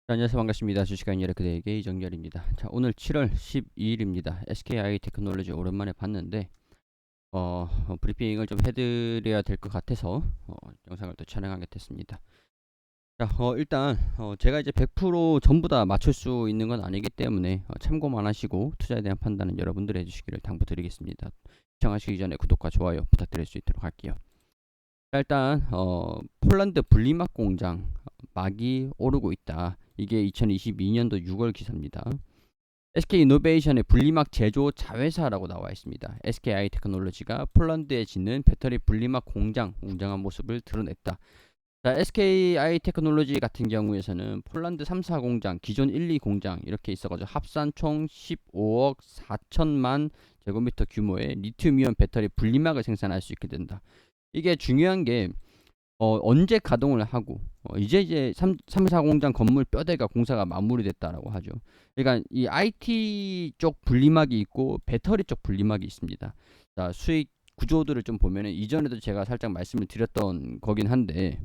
자, 안녕하세요. 반갑습니다. 주식한 여러 그대에게 이정열입니다. 자, 오늘 7월 12일입니다. SKI 테크놀로지 오랜만에 봤는데 브리핑을 좀 해드려야 될 것 같아서 영상을 또 촬영하게 됐습니다. 자, 일단 제가 이제 100% 전부 다 맞출 수 있는 건 아니기 때문에 참고만 하시고 투자에 대한 판단은 여러분들이 해주시기를 당부드리겠습니다. 시청하시기 전에 구독과 좋아요 부탁드릴 수 있도록 할게요. 자, 일단 폴란드 분리막 공장 막이 오르고 있다. 이게 2022년도 6월 기사입니다. SK이노베이션의 분리막 제조 자회사라고 나와 있습니다. SKI 테크놀로지가 폴란드에 짓는 배터리 분리막 공장 웅장한 모습을 드러냈다. 자, SKI 테크놀로지 같은 경우에서는 폴란드 3사 공장, 기존 1, 2 공장 이렇게 있어가지고 합산 총 15억 4천만 제곱미터 규모의 리튬이온 배터리 분리막을 생산할 수 있게 된다. 이게 중요한 게 언제 가동을 하고 이제 3사 공장 건물 뼈대가 공사가 마무리됐다라고 하죠. 그러니까 이 IT 쪽 분리막이 있고 배터리 쪽 분리막이 있습니다. 자, 수익 구조들을 좀 보면은 이전에도 제가 살짝 말씀을 드렸던 거긴 한데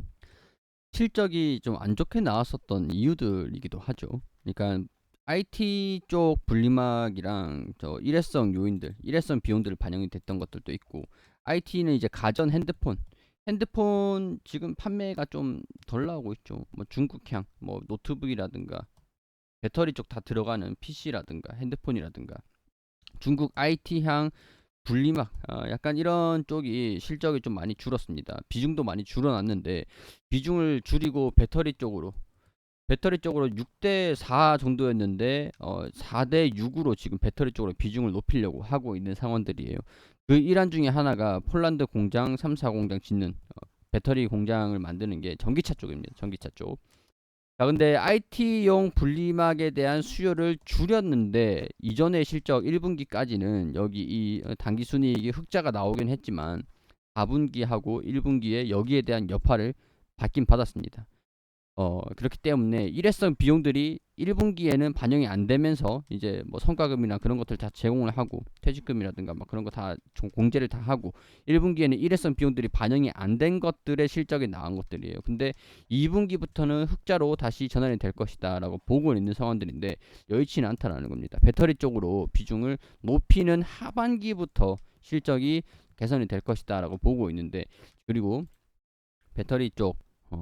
실적이 좀 안 좋게 나왔었던 이유들이기도 하죠. 그러니까 IT 쪽 분리막이랑 저 일회성 요인들, 일회성 비용들 반영이 됐던 것들도 있고 IT는 이제 가전 핸드폰 지금 판매가 좀 덜 나오고 있죠. 뭐 중국향, 뭐 노트북이라든가 배터리 쪽 다 들어가는 PC라든가 핸드폰이라든가 중국 IT향 분리막 약간 이런 쪽이 실적이 좀 많이 줄었습니다. 비중도 많이 줄어났는데 비중을 줄이고 배터리 쪽으로 6대 4 정도였는데 4대 6으로 지금 배터리 쪽으로 비중을 높이려고 하고 있는 상황들이에요. 그 일환 중에 하나가 폴란드 공장 3, 4 공장 짓는 배터리 공장을 만드는 게 전기차 쪽입니다. 전기차 쪽. 자, 근데 IT용 분리막에 대한 수요를 줄였는데 이전의 실적 1분기까지는 여기 이 당기순이익이 흑자가 나오긴 했지만 4분기하고 1분기에 여기에 대한 여파를 받긴 받았습니다. 그렇기 때문에 일회성 비용들이 1분기에는 반영이 안 되면서 이제 뭐 성과금이나 그런 것들 다 제공을 하고 퇴직금이라든가 막 그런 거 다 공제를 다 하고 1분기에는 일회성 비용들이 반영이 안 된 것들의 실적이 나온 것들이에요. 근데 2분기부터는 흑자로 다시 전환이 될 것이다라고 보고 있는 상황들인데 여의치는 않다라는 겁니다. 배터리 쪽으로 비중을 높이는 하반기부터 실적이 개선이 될 것이다라고 보고 있는데 그리고 배터리 쪽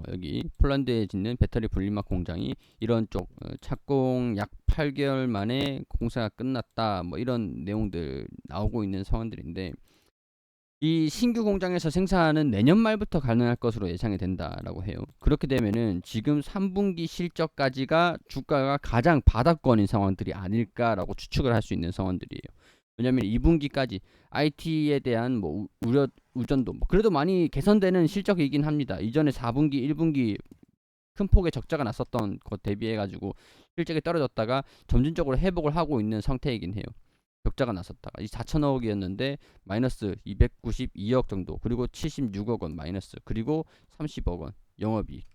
여기 폴란드에 짓는 배터리 분리막 공장이 이런 쪽 착공 약 8개월 만에 공사가 끝났다 뭐 이런 내용들 나오고 있는 상황들인데 이 신규 공장에서 생산은 내년 말부터 가능할 것으로 예상이 된다라고 해요. 그렇게 되면은 지금 3분기 실적까지가 주가가 가장 바닥권인 상황들이 아닐까라고 추측을 할 수 있는 상황들이에요. 왜냐면 2분기까지 IT에 대한 뭐 우려 우전도 뭐 그래도 많이 개선되는 실적이긴 합니다. 이전에 4분기, 1분기 큰 폭의 적자가 났었던 것 대비해 가지고 실적이 떨어졌다가 점진적으로 회복을 하고 있는 상태이긴 해요. 적자가 났었다가 이 4천억이었는데 마이너스 292억 정도 그리고 76억 원 마이너스 그리고 30억 원 영업이익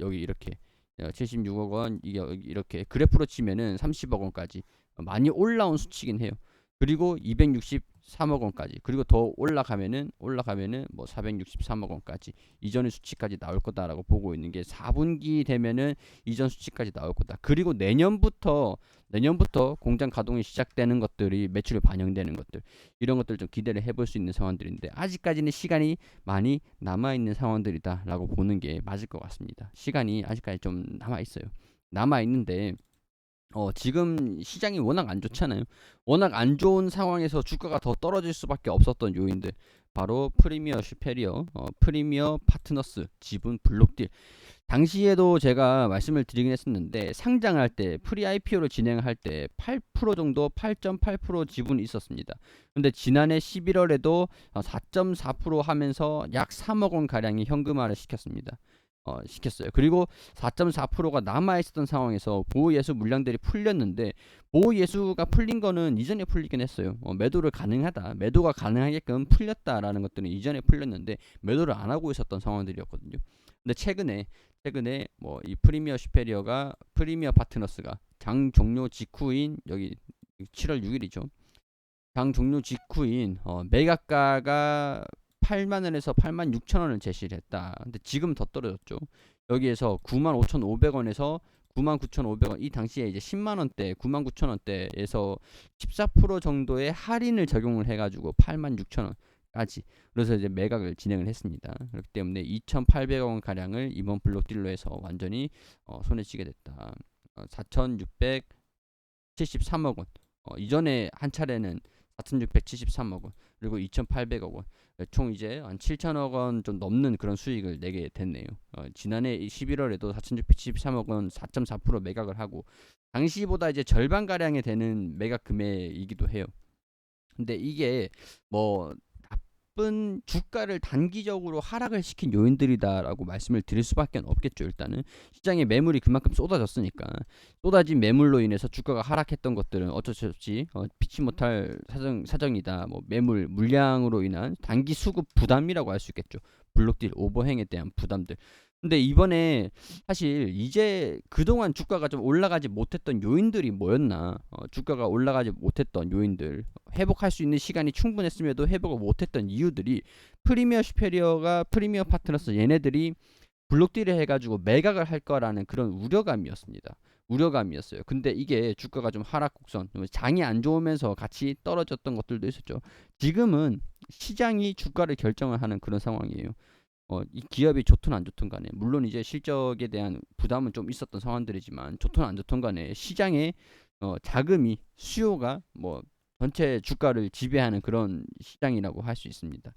여기 이렇게 76억 원 이게 이렇게 그래프로 치면은 30억 원까지 많이 올라온 수치긴 해요. 그리고 263억 원까지 그리고 더 올라가면은 뭐 463억 원까지 이전의 수치까지 나올 거다라고 보고 있는 게 4분기 되면은 이전 수치까지 나올 거다. 그리고 내년부터 공장 가동이 시작되는 것들이 매출에 반영되는 것들 이런 것들 좀 기대를 해볼 수 있는 상황들인데 아직까지는 시간이 많이 남아 있는 상황들이다라고 보는 게 맞을 것 같습니다. 시간이 아직까지 좀 남아 있어요. 남아 있는데 지금 시장이 워낙 안 좋잖아요. 워낙 안 좋은 상황에서 주가가 더 떨어질 수밖에 없었던 요인들. 바로 프리미어 슈페리어, 프리미어 파트너스, 지분 블록딜. 당시에도 제가 말씀을 드리긴 했었는데 상장할 때 프리 IPO를 진행할 때 8% 정도 8.8% 지분이 있었습니다. 근데 지난해 11월에도 4.4% 하면서 약 3억 원 가량이 현금화를 시켰습니다. 시켰어요. 그리고 4.4%가 남아 있었던 상황에서 보호예수 물량들이 풀렸는데 보호예수가 풀린 거는 이전에 풀리긴 했어요. 매도가 가능하게끔 풀렸다라는 것들은 이전에 풀렸는데 매도를 안 하고 있었던 상황들이었거든요. 근데 최근에 뭐 이 프리미어 파트너스가 장 종료 직후인 여기 7월 6일이죠. 장 종료 직후인 매각가가 8만 원에서 8만 6천 원을 제시를 했다. 근데 지금 더 떨어졌죠. 여기에서 95,500원에서 99,500원, 이 당시에 이제 10만 원대, 99,000원대에서 14% 정도의 할인을 적용을 해가지고 86,000원까지, 그래서 이제 매각을 진행을 했습니다. 그렇기 때문에 2,800원 가량을 이번 블록딜로 해서 완전히 손에 쥐게 됐다. 4,673억 원. 이전에 한 차례는 4,673억 원, 그리고 2,800억 원. 총 이제 한 7천억 원 좀 넘는 그런 수익을 내게 됐네요. 지난해 11월에도 4,673억 원 4.4% 매각을 하고, 당시보다 이제 절반 가량이 되는 매각 금액이기도 해요. 근데 이게 뭐 나쁜 주가를 단기적으로 하락을 시킨 요인들이다라고 말씀을 드릴 수밖에 없겠죠. 일단은 시장에 매물이 그만큼 쏟아졌으니까, 쏟아진 매물로 인해서 주가가 하락했던 것들은 어쩔 수 없이 피치 못할 사정이다. 뭐 매물 물량으로 인한 단기 수급 부담이라고 할 수 있겠죠. 블록딜 오버행에 대한 부담들. 근데 이번에 사실 이제 그동안 주가가 좀 올라가지 못했던 요인들이 뭐였나, 주가가 올라가지 못했던 요인들, 회복할 수 있는 시간이 충분했음에도 회복을 못했던 이유들이, 프리미어 슈페리어가 프리미어 파트너스 얘네들이 블록딜을 해가지고 매각을 할 거라는 그런 우려감이었습니다. 우려감이었어요. 근데 이게 주가가 좀 하락 곡선, 장이 안 좋으면서 같이 떨어졌던 것들도 있었죠. 지금은 시장이 주가를 결정을 하는 그런 상황이에요. 이 기업이 좋든 안 좋든 간에, 물론 이제 실적에 대한 부담은 좀 있었던 상황들이지만, 좋든 안 좋든 간에 시장에 자금이, 수요가 뭐 전체 주가를 지배하는 그런 시장이라고 할 수 있습니다.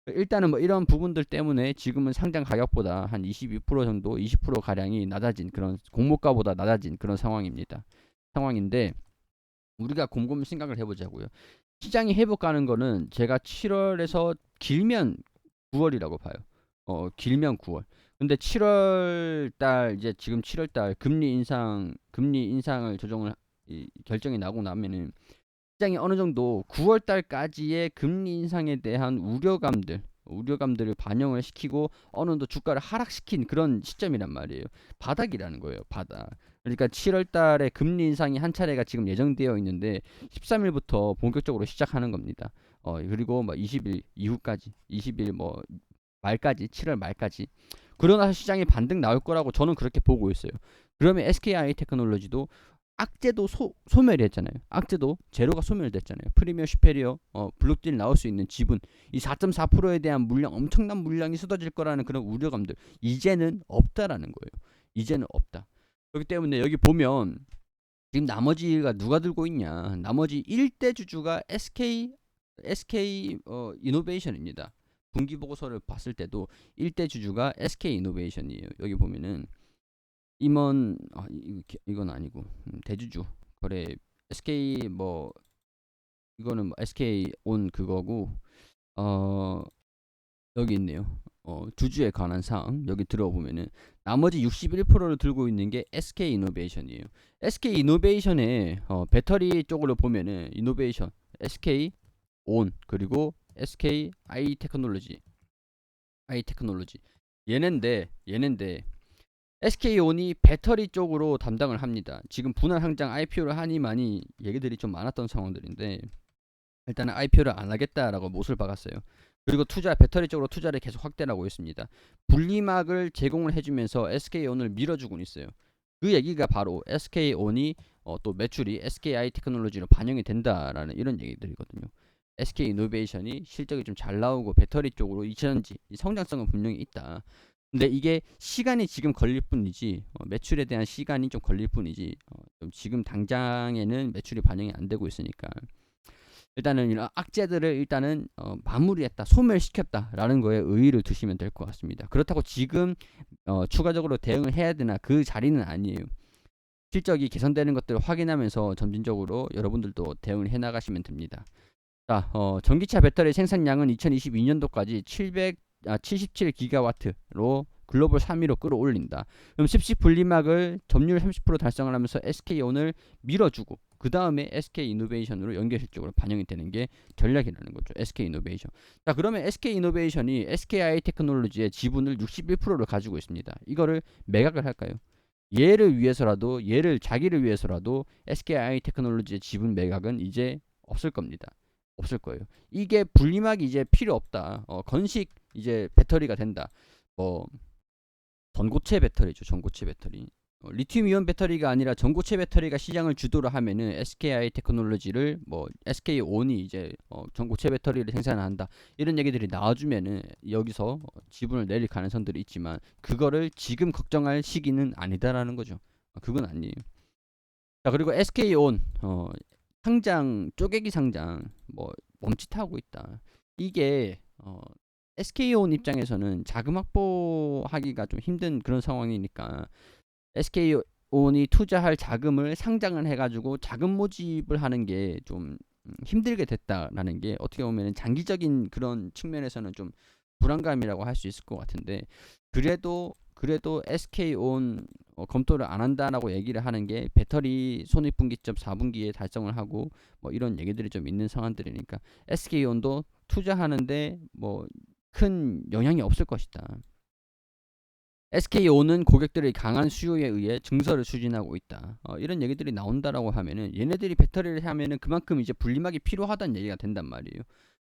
일단은 뭐 이런 부분들 때문에 지금은 상장 가격보다 한 22% 정도, 20% 가량이 낮아진, 그런 공모가보다 낮아진 그런 상황인데, 우리가 곰곰이 생각을 해보자고요. 시장이 회복가는 거는 제가 7월에서 길면 9월이라고 봐요. 길면 9월. 근데 7월 달, 이제 지금 7월 달 금리 인상을 결정이 나고 나면은, 시장이 어느 정도 9월 달까지의 금리 인상에 대한 우려감들을 반영을 시키고 어느 정도 주가를 하락시킨 그런 시점이란 말이에요. 바닥이라는 거예요. 바닥. 그러니까 7월 달에 금리 인상이 한 차례가 지금 예정되어 있는데, 13일부터 본격적으로 시작하는 겁니다. 그리고 뭐 20일 이후까지, 20일 뭐 말까지, 7월 말까지. 그러나서 시장이 반등 나올 거라고 저는 그렇게 보고 있어요. 그러면 SKI 테크놀로지도 악재도 소멸이 했잖아요. 악재도 제로가 소멸됐잖아요. 프리미어 슈페리어, 블록딜 나올 수 있는 지분, 이 4.4%에 대한 물량, 엄청난 물량이 쏟아질 거라는 그런 우려감들, 이제는 없다라는 거예요. 이제는 없다. 그렇기 때문에 여기 보면 지금 나머지가 누가 들고 있냐? 나머지 1대 주주가 SK 이노베이션입니다. 분기 보고서를 봤을 때도 1대 주주가 SK 이노베이션이에요. 여기 보면은 임원, 이건 아니고, 대주주 거래, SK 뭐 이거는 뭐 SK 온 그거고, 어 여기 있네요. 주주에 관한 사항 여기 들어보면은 나머지 61%를 들고 있는 게 SK 이노베이션이에요. SK 이노베이션의 배터리 쪽으로 보면은 이노베이션, SK 온, 그리고 SK 아이테크놀로지 얘넨데 SK온이 배터리 쪽으로 담당을 합니다. 지금 분할 항장 IPO를 하니 많이 얘기들이 좀 많았던 상황들인데, 일단은 IPO를 안 하겠다라고 못을 박았어요. 그리고 배터리 쪽으로 투자를 계속 확대하고 있습니다. 분리막을 제공을 해주면서 SK온을 밀어주고 있어요. 그 얘기가 바로 SK온이 또 매출이 SKI 테크놀로지로 반영이 된다라는 이런 얘기들이거든요. SK 이노베이션이 실적이 좀 잘 나오고 배터리 쪽으로 이전지 성장성은 분명히 있다. 근데 이게 시간이 지금 걸릴 뿐이지, 매출에 대한 시간이 좀 걸릴 뿐이지, 좀 지금 당장에는 매출이 반영이 안 되고 있으니까, 일단은 이런 악재들을 일단은 마무리했다, 소멸시켰다라는 거에 의의를 두시면 될 것 같습니다. 그렇다고 지금 추가적으로 대응을 해야 되나, 그 자리는 아니에요. 실적이 개선되는 것들을 확인하면서 점진적으로 여러분들도 대응을 해나가시면 됩니다. 자, 전기차 배터리 생산량은 2022년도까지 77기가와트로 글로벌 3위로 끌어올린다. 그럼 습식 분리막을 점유율 30% 달성을 하면서 SK온을 밀어주고, 그 다음에 SK 이노베이션으로 연결 실적으로 반영이 되는 게 전략이라는 거죠. SK 이노베이션. 자, 그러면 SK 이노베이션이 SKI 테크놀로지의 지분을 61%를 가지고 있습니다. 이거를 매각을 할까요? 자기를 위해서라도 SKI 테크놀로지의 지분 매각은 이제 없을 겁니다. 없을 거예요. 이게 분리막이 이제 필요 없다. 건식 이제 배터리가 된다. 뭐 전고체 배터리죠. 전고체 배터리. 리튬 이온 배터리가 아니라 전고체 배터리가 시장을 주도를 하면은 SKI 테크놀로지를 뭐 SK 온이 이제 전고체 배터리를 생산한다 이런 얘기들이 나와주면은 여기서 지분을 내릴 가능성들이 있지만 그거를 지금 걱정할 시기는 아니다라는 거죠. 그건 아니에요. 자, 그리고 SK 온 상장 쪼개기 상장 뭐 멈칫하고 있다. 이게 SK온 입장에서는 자금 확보하기가 좀 힘든 그런 상황이니까 SK온이 투자할 자금을 상장을 해가지고 자금 모집을 하는 게 좀 힘들게 됐다라는 게 어떻게 보면 장기적인 그런 측면에서는 좀 불안감이라고 할 수 있을 것 같은데 그래도 SK온 검토를 안 한다라고 얘기를 하는 게 배터리 손익분기점 4분기에 달성을 하고 뭐 이런 얘기들이 좀 있는 상황들이니까 SK온도 투자하는데 뭐 큰 영향이 없을 것이다. SK온은 고객들의 강한 수요에 의해 증설을 추진하고 있다. 이런 얘기들이 나온다라고 하면은 얘네들이 배터리를 하면은 그만큼 이제 분리막이 필요하다는 얘기가 된단 말이에요.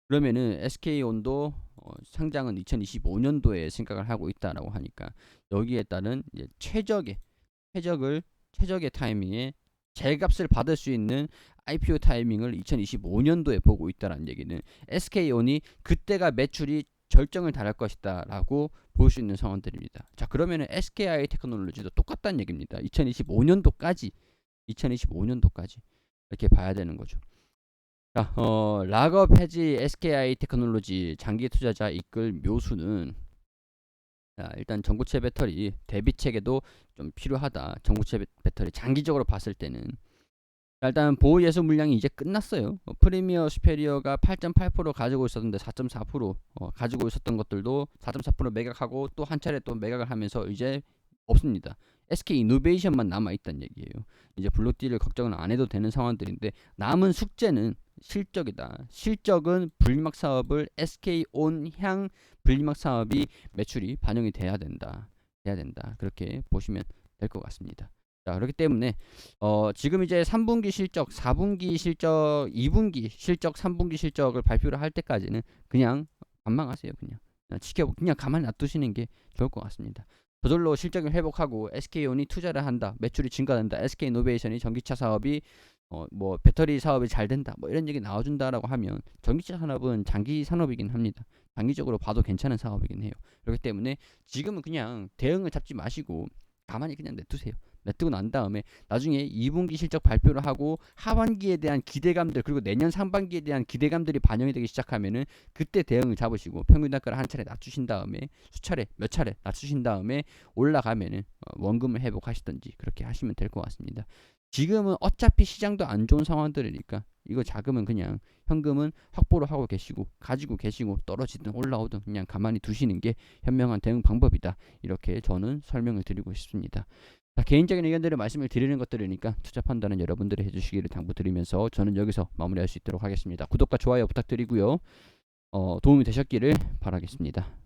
그러면은 SK온도 상장은 2025년도에 생각을 하고 있다라고 하니까 여기에 따른 이제 최적의 타이밍에 제값을 받을 수 있는 IPO 타이밍을 2025년도에 보고 있다라는 얘기는 SK온이 그때가 매출이 절정을 달할 것이다 라고 볼 수 있는 상황들입니다. 자, 그러면은 SKI 테크놀로지도 똑같다는 얘기입니다. 2025년도까지 이렇게 봐야 되는 거죠. 자, 락업 해지 SKI 테크놀로지 장기 투자자 이끌 묘수는 자, 일단 전고체 배터리 대비책에도 좀 필요하다. 전고체 배터리 장기적으로 봤을 때는 일단 보호 예수 물량이 이제 끝났어요. 프리미어 슈페리어가 8.8% 가지고 있었는데 4.4% 가지고 있었던 것들도 4.4% 매각하고 또 한 차례 또 매각을 하면서 이제 없습니다. SK 이노베이션만 남아 있다는 얘기예요. 이제 블록딜을 걱정은 안 해도 되는 상황들인데 남은 숙제는 실적이다. 실적은 분리막 사업을 SK 온향 분리막 사업이 매출이 반영이 돼야 된다. 그렇게 보시면 될 것 같습니다. 자, 그렇기 때문에 지금 이제 3분기 실적, 4분기 실적, 2분기 실적, 3분기 실적을 발표를 할 때까지는 그냥 관망하세요. 그냥 가만히 놔두시는 게 좋을 것 같습니다. 저절로 실적을 회복하고 SK온이 투자를 한다, 매출이 증가된다, SK이노베이션이 전기차 사업이 뭐 배터리 사업이 잘 된다, 뭐 이런 얘기 나와준다라고 하면 전기차 산업은 장기 산업이긴 합니다. 장기적으로 봐도 괜찮은 사업이긴 해요. 그렇기 때문에 지금은 그냥 대응을 잡지 마시고 가만히 그냥 냅두세요. 냅두고 난 다음에 나중에 2분기 실적 발표를 하고 하반기에 대한 기대감들 그리고 내년 상반기에 대한 기대감들이 반영이 되기 시작하면은 그때 대응을 잡으시고 평균 단가를 한 차례 낮추신 다음에 몇 차례 낮추신 다음에 올라가면은 원금을 회복하시든지 그렇게 하시면 될 것 같습니다. 지금은 어차피 시장도 안 좋은 상황들이니까 이거 자금은 그냥 현금은 확보를 하고 계시고 가지고 계시고 떨어지든 올라오든 그냥 가만히 두시는 게 현명한 대응 방법이다. 이렇게 저는 설명을 드리고 싶습니다. 자, 개인적인 의견들을 말씀을 드리는 것들이니까 투자 판단은 여러분들이 해주시기를 당부드리면서 저는 여기서 마무리할 수 있도록 하겠습니다. 구독과 좋아요 부탁드리고요. 도움이 되셨기를 바라겠습니다.